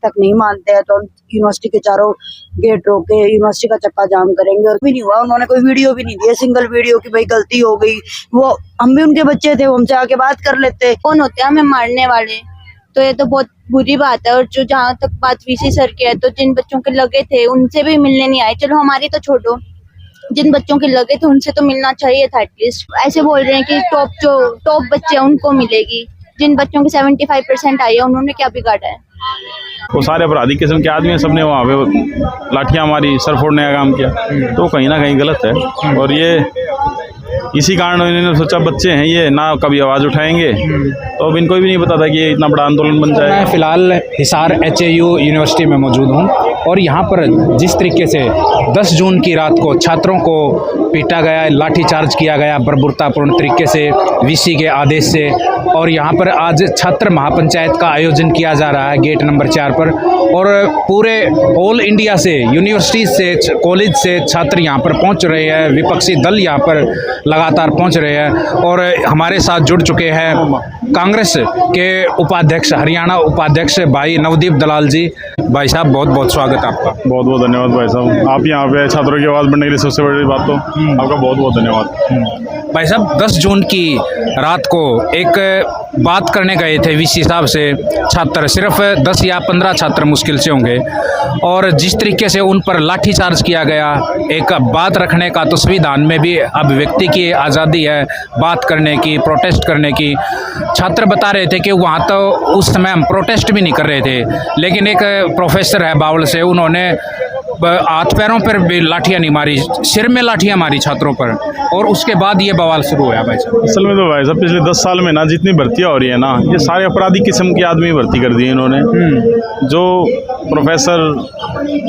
तक नहीं मानते हैं तो हम यूनिवर्सिटी के चारों गेट रोक के यूनिवर्सिटी का चक्का जाम करेंगे। और भी नहीं हुआ, उन्होंने कोई वीडियो भी नहीं दिया, सिंगल वीडियो की भाई गलती हो गई। वो हम भी उनके बच्चे थे, वो हमसे आके बात कर लेते। कौन होते हैं हमें मारने वाले? तो ये तो बहुत बुरी बात है। और जो जहाँ तक बात वीसी सर की है, तो जिन बच्चों के लगे थे उनसे भी मिलने नहीं आए। चलो हमारी तो छोड़ो, जिन बच्चों के लगे थे उनसे तो मिलना चाहिए था एटलीस्ट। ऐसे बोल रहे हैं कि टॉप बच्चे हैं उनको मिलेगी। जिन बच्चों की 75% आई है उन्होंने क्या बिगाड़ा है? वो सारे अपराधी किस्म के आदमी हैं, सबने वहाँ पे लाठियाँ मारी, सर फोड़ने का काम किया, तो कहीं ना कहीं गलत है। और ये इसी कारण इन्होंने सोचा बच्चे हैं ये ना कभी आवाज़ उठाएंगे, तो अब इनको भी नहीं पता था कि ये इतना बड़ा आंदोलन बन जाएगा। मैं फ़िलहाल हिसार HAU यूनिवर्सिटी में मौजूद हूँ और यहाँ पर जिस तरीके से 10 जून की रात को छात्रों को पीटा गया, लाठीचार्ज किया गया बर्बरतापूर्ण तरीके से VC के आदेश से, और यहाँ पर आज छात्र महापंचायत का आयोजन किया जा रहा है गेट नंबर 4 पर, और पूरे ऑल इंडिया से, यूनिवर्सिटी से, कॉलेज से छात्र यहाँ पर पहुँच रहे हैं, विपक्षी दल यहाँ पर लगातार पहुँच रहे हैं। और हमारे साथ जुड़ चुके हैं कांग्रेस के उपाध्यक्ष, हरियाणा उपाध्यक्ष भाई नवदीप दलाल जी। भाई साहब बहुत बहुत स्वागत आपका। बहुत बहुत धन्यवाद भाई साहब, आप यहाँ पे छात्रों की आवाज़ बढ़ने के लिए सबसे बड़ी बात तो आपका बहुत बहुत धन्यवाद। भाई साहब 10 जून की रात को एक बात करने गए थे VC साहब से छात्र, सिर्फ 10 या 15 छात्र मुश्किल से होंगे, और जिस तरीके से उन पर लाठीचार्ज किया गया, एक बात रखने का तो संविधान में भी अब व्यक्ति की आज़ादी है बात करने की, प्रोटेस्ट करने की। छात्र बता रहे थे कि वहाँ तो उस समय हम प्रोटेस्ट भी नहीं कर रहे थे, लेकिन एक प्रोफेसर है बावल से, उन्होंने हाथ पैरों पर भी लाठियाँ नहीं मारी, सिर में लाठियाँ मारी छात्रों पर, और उसके बाद ये बवाल शुरू हुआ। भाई साहब असल में तो भाई साहब पिछले 10 साल में ना जितनी भर्तियाँ हो रही है ना, ये सारे अपराधी किस्म के आदमी भर्ती कर दिए इन्होंने। जो professor,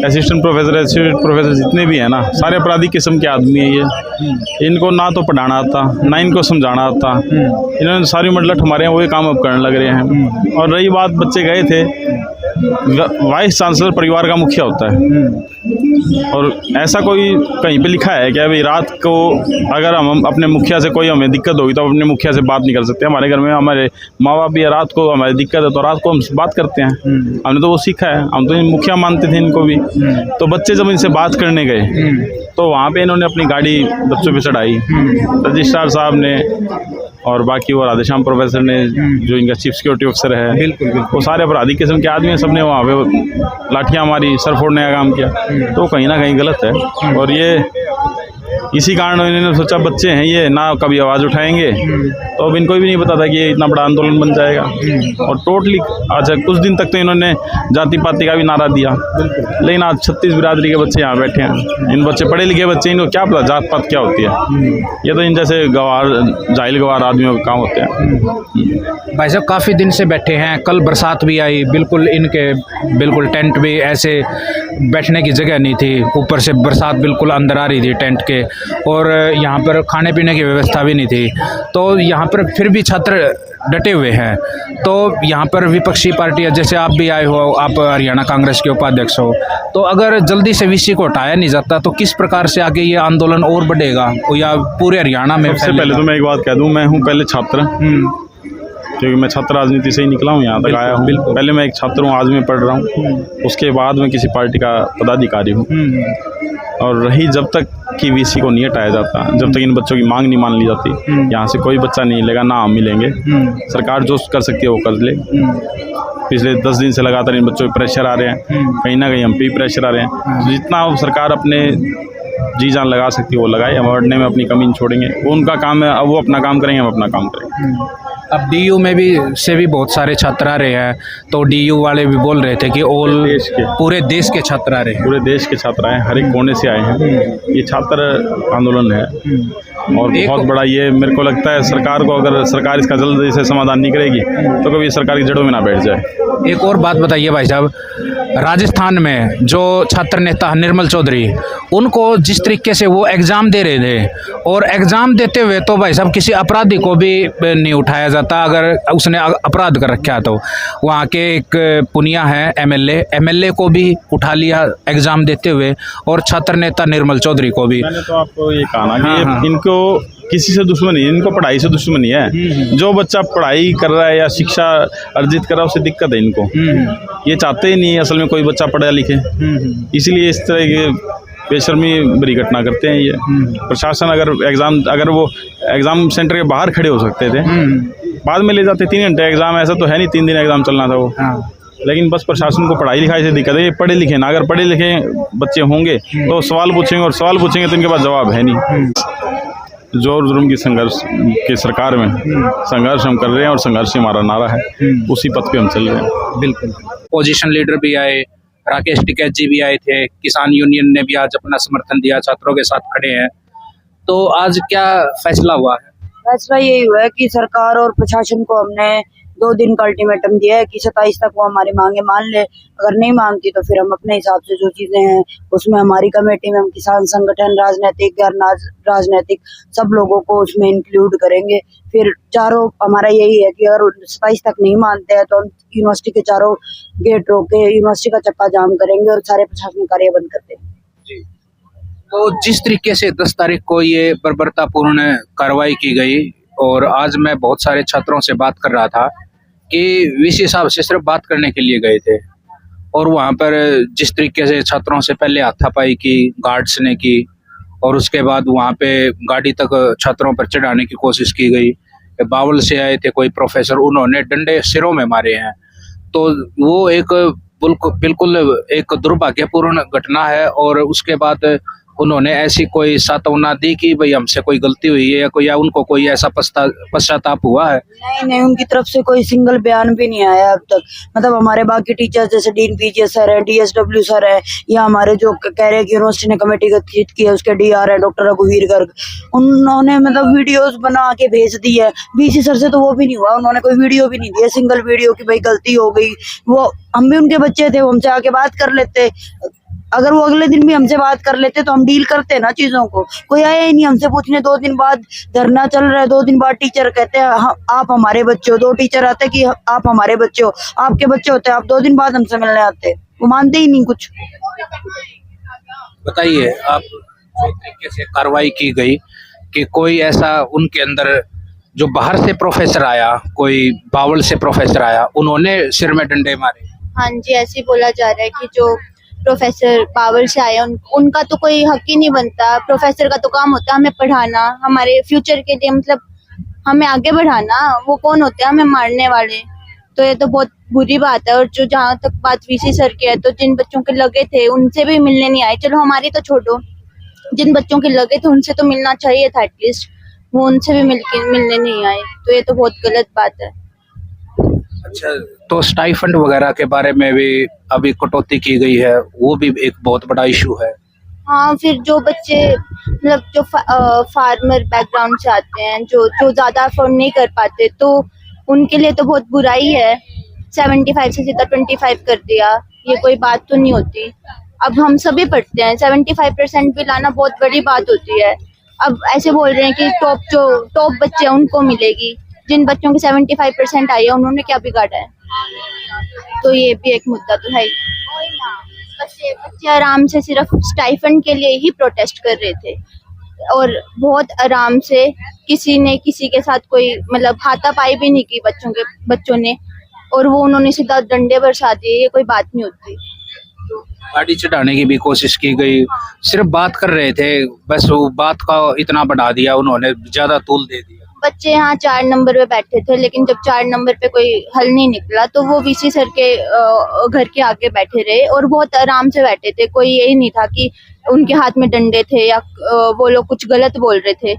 assistant professor, associate professor जितने भी हैं ना, सारे अपराधी किस्म के आदमी हैं ये। इनको ना तो पढ़ाना आता, ना इनको समझाना आता, इन्होंने सारी मडलट हमारे यहाँ वही काम अब करने लग रहे हैं। और रही बात, बच्चे गए थे, वाइस चांसलर परिवार का मुखिया होता है, और ऐसा कोई कहीं पे लिखा है कि अभी रात को अगर हम अपने मुखिया से कोई हमें दिक्कत होगी तो अपने मुखिया से बात नहीं कर सकते? हमारे घर में हमारे माँ बाप भी रात को हमारी दिक्कत है तो रात को हम बात करते हैं, हमने तो वो सीखा है, हम तो मुखिया मानते थे इनको भी। तो बच्चे जब इनसे बात करने गए तो वहाँ पे इन्होंने अपनी गाड़ी बच्चों पे चढ़ाई, रजिस्ट्रार साहब ने और बाकी वो राधेश्याम प्रोफेसर ने, जो इनका चीफ सिक्योरिटी ऑफिसर है, बिल्कुल वो सारे अपराधी किस्म के आदमी हैं, सबने वहाँ पे लाठियाँ मारी, सर फोड़ने का काम किया, तो कहीं ना कहीं गलत है। और ये इसी कारण इन्होंने सोचा बच्चे हैं ये ना कभी आवाज़ उठाएंगे, तो अब इनको भी नहीं पता था कि ये इतना बड़ा आंदोलन बन जाएगा। और टोटली अच्छा कुछ दिन तक तो इन्होंने जाति पाति का भी नारा दिया, लेकिन आज 36 बिरादरी के बच्चे यहाँ बैठे हैं। इन बच्चे पढ़े लिखे बच्चे, इनको क्या पता जात पात क्या होती है? ये तो इन जैसे गवार, जाहिल गवार आदमियों का काम होते हैं। भाई साहब काफ़ी दिन से बैठे हैं, कल बरसात भी आई, बिल्कुल इनके बिल्कुल टेंट भी ऐसे बैठने की जगह नहीं थी, ऊपर से बरसात बिल्कुल अंदर आ रही थी टेंट के, और यहाँ पर खाने पीने की व्यवस्था भी नहीं थी। तो यहाँ पर फिर भी छात्र डटे हुए हैं। तो यहाँ पर विपक्षी पार्टियाँ, जैसे आप भी आए हो, आप हरियाणा कांग्रेस के उपाध्यक्ष हो, तो अगर जल्दी से VC को हटाया नहीं जाता तो किस प्रकार से आगे ये आंदोलन और बढ़ेगा या पूरे हरियाणा में? सबसे पहले तो मैं एक बात कह दूँ, मैं हूँ पहले छात्र, क्योंकि मैं छात्र राजनीति से ही निकला हूँ, यहाँ तक आया हूँ। पहले मैं एक छात्र हूँ, आज मैं पढ़ रहा हूँ, उसके बाद मैं किसी पार्टी का पदाधिकारी हूँ। और रही जब तक कि VC को नहीं हटाया जाता, जब तक इन बच्चों की मांग नहीं मान ली जाती, यहाँ से कोई बच्चा नहीं मिलेगा, ना हम मिलेंगे। सरकार जो कर सकती है वो कर ले। पिछले 10 दिन से लगातार इन बच्चों पे प्रेशर आ रहे हैं, कहीं ना कहीं हम पे भी प्रेशर आ रहे हैं। तो जितना सरकार अपने जी जान लगा सकती है वो लगाए, हम अड़ने में अपनी कमी नहीं छोड़ेंगे। वो उनका काम है, अब वो अपना काम करेंगे, हम अपना काम करेंगे। अब DU में भी से भी बहुत सारे छात्र आ रहे हैं, तो DU वाले भी बोल रहे थे कि पूरे देश के छात्र आ रहे हैं। पूरे देश के छात्र आए हैं, हर एक कोने से आए हैं। ये छात्र आंदोलन है और बहुत बड़ा, ये मेरे को लगता है सरकार को, अगर सरकार इसका जल्दी से समाधान नहीं करेगी तो कभी सरकार की जड़ों में ना बैठ जाए। एक और बात बताइए भाई साहब, राजस्थान में जो छात्र नेता निर्मल चौधरी, उनको जिस तरीके से वो एग्ज़ाम दे रहे थे, और एग्ज़ाम देते हुए तो भाई साहब किसी अपराधी को भी नहीं उठाया जाता अगर उसने अपराध कर रखा है। तो वहाँ के एक पुनिया है MLA को भी उठा लिया एग्ज़ाम देते हुए, और छात्र नेता निर्मल चौधरी को भी। मैंने तो आपको ये कहा ना कि इनको किसी से दुश्मनी है, इनको पढ़ाई से दुश्मनी है। जो बच्चा पढ़ाई कर रहा है या शिक्षा अर्जित कर रहा है उसे दिक्कत है इनको। ये चाहते ही नहीं असल में कोई बच्चा पढ़ा लिखे, इसलिए इस तरह के बेशर्मी भरी घटना करते हैं ये। प्रशासन अगर वो एग्ज़ाम सेंटर के बाहर खड़े हो सकते थे, बाद में ले जाते। 3 घंटे एग्ज़ाम, ऐसा तो है नहीं 3 दिन एग्ज़ाम चलना था वो। लेकिन बस प्रशासन को पढ़ाई लिखाई से दिक्कत है। ये पढ़े लिखे ना, अगर पढ़े लिखे बच्चे होंगे तो सवाल पूछेंगे, और सवाल पूछेंगे तो इनके पास जवाब है नहीं। जोर जुर्म की संघर्ष की सरकार में संघर्ष हम कर रहे हैं, और संघर्ष ही हमारा नारा है, उसी पथ पे हम चल रहे हैं। बिल्कुल। पोजीशन लीडर भी आए, राकेश टिकैत जी भी आए थे, किसान यूनियन ने भी आज अपना समर्थन दिया, छात्रों के साथ खड़े हैं। तो आज क्या फैसला हुआ है? फैसला यही हुआ है कि सरकार और प्रशासन को हमने 2 दिन का अल्टीमेटम दिया है कि 27 तक वो हमारी मांगे मान ले। अगर नहीं मानती तो फिर हम अपने हिसाब से जो चीजें हैं उसमें हमारी कमेटी में हम किसान संगठन, राजनीतिक, गैर राजनीतिक सब लोगों को उसमें इंक्लूड करेंगे। फिर चारों हमारा यही है कि अगर 27 तक नहीं मानते हैं तो हम यूनिवर्सिटी के चारों गेट रोक के यूनिवर्सिटी का चक्का जाम करेंगे और सारे प्रशासनिक कार्य बंद कर देंगे। तो जिस तरीके से 10 तारीख को ये बर्बरतापूर्ण कार्रवाई की गई, और आज मैं बहुत सारे छात्रों से बात कर रहा था कि वीसी साहब से सिर्फ बात करने के लिए गए थे, और वहाँ पर जिस तरीके से छात्रों से पहले हाथापाई की गार्ड्स ने की, और उसके बाद वहाँ पे गाड़ी तक छात्रों पर चढ़ाने की कोशिश की गई। बावल से आए थे कोई प्रोफेसर, उन्होंने डंडे सिरों में मारे हैं। तो वो एक बिल्कुल एक दुर्भाग्यपूर्ण घटना है। और उसके बाद उन्होंने ऐसी कोई सांत्वना दी कि भाई हमसे कोई गलती हुई है या उनको कोई ऐसा पश्चाताप हुआ है? नहीं, उनकी तरफ से कोई सिंगल बयान भी नहीं आया अब तक। मतलब हमारे बाकी टीचर्स जैसे डीन पीजे सर है, डीएसडब्ल्यू सर है, या हमारे जो कह रहे हैं कि यूनिवर्सिटी ने कमेटी गठित की है उसके डीआर है डॉक्टर रघुवीर गर्ग, उन्होंने मतलब वीडियोस बना के भेज दी है। बीसी सर से तो वो भी नहीं हुआ, उन्होंने कोई वीडियो भी नहीं दिया, सिंगल वीडियो की भाई गलती हो गई। वो हम भी उनके बच्चे थे, वो हमसे आके बात कर लेते। अगर वो अगले दिन भी हमसे बात कर लेते तो हम डील करते ना चीजों को। कोई आया ही नहीं हमसे पूछने। 2 दिन बाद धरना चल रहा है, 2 दिन बाद टीचर कहते हैं आप हमारे बच्चे हो। 2 टीचर आते कि आप हमारे बच्चे हो, आपके बच्चे होते हैं, आप 2 दिन बाद हमसे मिलने आते। वो मानते ही नहीं कुछ। बताइए, आप जो तरीके से कार्रवाई की गई कि कोई ऐसा उनके अंदर जो बाहर से प्रोफेसर आया, कोई बावल से प्रोफेसर आया, उन्होंने सिर में डंडे मारे? हाँ जी, ऐसे ही बोला जा रहा है कि जो प्रोफेसर पावर से आए उनका तो कोई हक ही नहीं बनता। प्रोफेसर का तो काम होता है हमें पढ़ाना, हमारे फ्यूचर के लिए, मतलब हमें आगे बढ़ाना। वो कौन होते हैं हमें मारने वाले? तो ये तो बहुत बुरी बात है। और जो जहाँ तक बात वीसी सर की है, तो जिन बच्चों के लगे थे उनसे भी मिलने नहीं आए। चलो हमारी तो छोड़ो, जिन बच्चों के लगे थे उनसे तो मिलना चाहिए था एटलीस्ट, वो उनसे भी मिलने नहीं आए। तो ये तो बहुत गलत बात है। अच्छा, तो स्टाइफंड वगैरह के बारे में भी अभी कटौती की गई है, वो भी एक बहुत बड़ा इशू है। हाँ, फिर जो बच्चे मतलब जो फार्मर बैकग्राउंड से आते हैं, जो ज्यादा अफोर्ड नहीं कर पाते, तो उनके लिए तो बहुत बुराई है। 75 से सीधा 25 कर दिया, ये कोई बात तो नहीं होती। अब हम सभी पढ़ते हैं, 75% भी लाना बहुत बड़ी बात होती है। अब ऐसे बोल रहे हैं कि टॉप बच्चे हैं उनको मिलेगी। जिन बच्चों की 75% आई है उन्होंने क्या बिगाड़ा है? तो ये भी एक मुद्दा तो है। बच्चे आराम से सिर्फ स्टाइफंड के लिए ही प्रोटेस्ट कर रहे थे, और बहुत आराम से, किसी ने किसी के साथ कोई मतलब हाथापाई भी नहीं की बच्चों ने, और वो उन्होंने सीधा डंडे बरसा दिए। ये कोई बात नहीं होती। गाड़ी चढ़ाने की भी कोशिश की गई, सिर्फ बात कर रहे थे, बस वो बात का इतना बढ़ा दिया उन्होंने, ज्यादा तूल दे दिया। बच्चे यहाँ 4 नंबर पे बैठे थे, लेकिन जब 4 नंबर पे कोई हल नहीं निकला तो वो वीसी सर के घर के आगे बैठे रहे, और बहुत आराम से बैठे थे। कोई यही नहीं था कि उनके हाथ में डंडे थे या वो लोग कुछ गलत बोल रहे थे।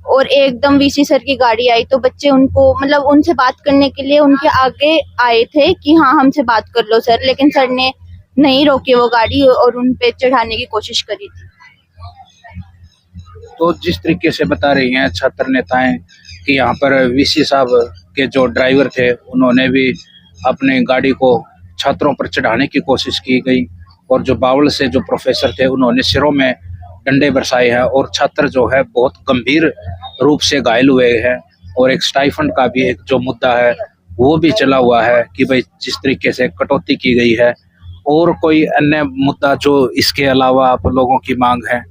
और एकदम वीसी सर की गाड़ी आई तो बच्चे उनको मतलब उनसे बात करने के लिए उनके आगे आए थे कि हाँ हमसे बात कर लो सर, लेकिन सर ने नहीं रोकी वो गाड़ी और उन पे चढ़ाने की कोशिश करी थी। तो जिस तरीके से बता रही हैं छात्र नेताएं कि यहाँ पर वीसी साहब के जो ड्राइवर थे उन्होंने भी अपने गाड़ी को छात्रों पर चढ़ाने की कोशिश की गई, और जो बावल से जो प्रोफेसर थे उन्होंने सिरों में डंडे बरसाए हैं, और छात्र जो है बहुत गंभीर रूप से घायल हुए हैं। और एक स्टाइफंड का भी एक जो मुद्दा है वो भी चला हुआ है कि भाई जिस तरीके से कटौती की गई है। और कोई अन्य मुद्दा जो इसके अलावा आप लोगों की मांग है?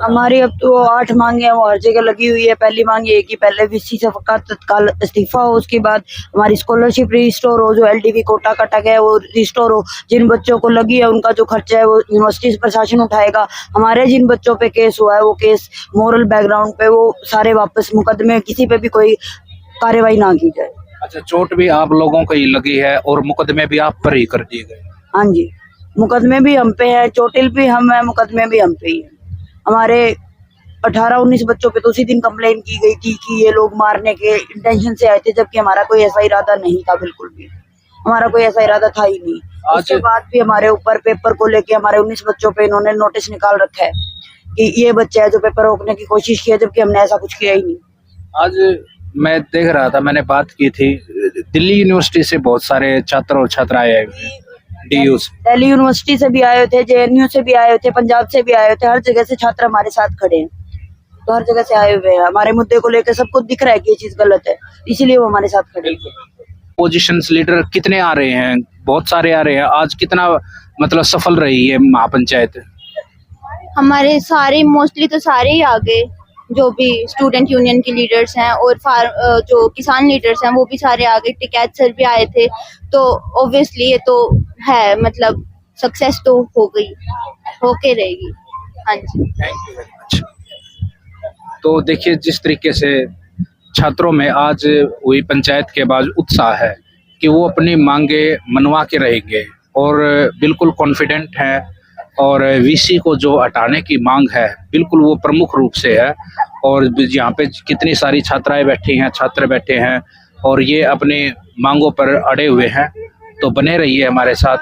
हमारी अब तो 8 मांगे हैं, वो हर जगह लगी हुई है। पहली मांग ये है कि पहले वीसी से का तत्काल इस्तीफा हो, उसके बाद हमारी स्कॉलरशिप रिस्टोर हो, जो एलडीवी कोटा कटा गया है वो रिस्टोर हो। जिन बच्चों को लगी है उनका जो खर्चा है वो यूनिवर्सिटी प्रशासन उठाएगा। हमारे जिन बच्चों पे केस हुआ है वो केस मोरल बैकग्राउंड पे, वो सारे वापस मुकदमे, किसी पे भी कोई कार्रवाई ना की जाए। अच्छा, चोट भी आप लोगों को ही लगी है और मुकदमे भी आप पर ही कर दिए गए। हाँ जी, मुकदमे भी हम पे है, चोटिल भी हम है, मुकदमे भी हम पे ही है। हमारे 18-19 बच्चों पे तो उसी दिन कंप्लेन की गई थी कि ये लोग मारने के इंटेंशन से आए थे, जबकि हमारा कोई ऐसा इरादा नहीं था, बिल्कुल भी हमारा कोई ऐसा इरादा था ही नहीं। उसके बाद भी हमारे ऊपर पेपर को लेके हमारे 19 बच्चों पे इन्होंने नोटिस निकाल रखा है कि ये बच्चे है जो पेपर रोकने की कोशिश की है, जबकि हमने ऐसा कुछ किया ही नहीं। आज मैं देख रहा था, मैंने बात की थी, दिल्ली यूनिवर्सिटी से बहुत सारे छात्र और छात्राएं आए हुए हैं, DU से। दिल्ली यूनिवर्सिटी से भी आए थे, JNU से भी आए थे, पंजाब से भी आए थे, हर जगह से छात्र हमारे साथ खड़े हैं, तो हर जगह से आए हुए हैं। हमारे मुद्दे को लेकर सबको दिख रहा है कि ये चीज गलत है, इसीलिए वो हमारे साथ खड़े हैं। पोजीशंस लीडर कितने आ रहे हैं? बहुत सारे आ रहे हैं। आज कितना मतलब सफल रही है महापंचायत? हमारे सारे मोस्टली तो सारे ही आ गए, जो भी स्टूडेंट यूनियन के लीडर्स हैं और जो किसान लीडर्स हैं वो भी सारे आ गए। टिकैत सर भी आए थे, तो ऑब्वियसली ये तो है, मतलब सक्सेस तो हो गई, होके रहेगी। हाँ जी, थैंक यू वेरी मच। तो देखिए, जिस तरीके से छात्रों में आज हुई पंचायत के बाद उत्साह है कि वो अपनी मांगे मनवा के रहेंगे और बिल्कुल कॉन्फिडेंट हैं, और वीसी को जो हटाने की मांग है बिल्कुल वो प्रमुख रूप से है। और यहाँ पे कितनी सारी छात्राएं बैठी हैं, छात्र बैठे हैं और ये अपनी मांगों पर अड़े हुए हैं। तो बने रहिए हमारे साथ।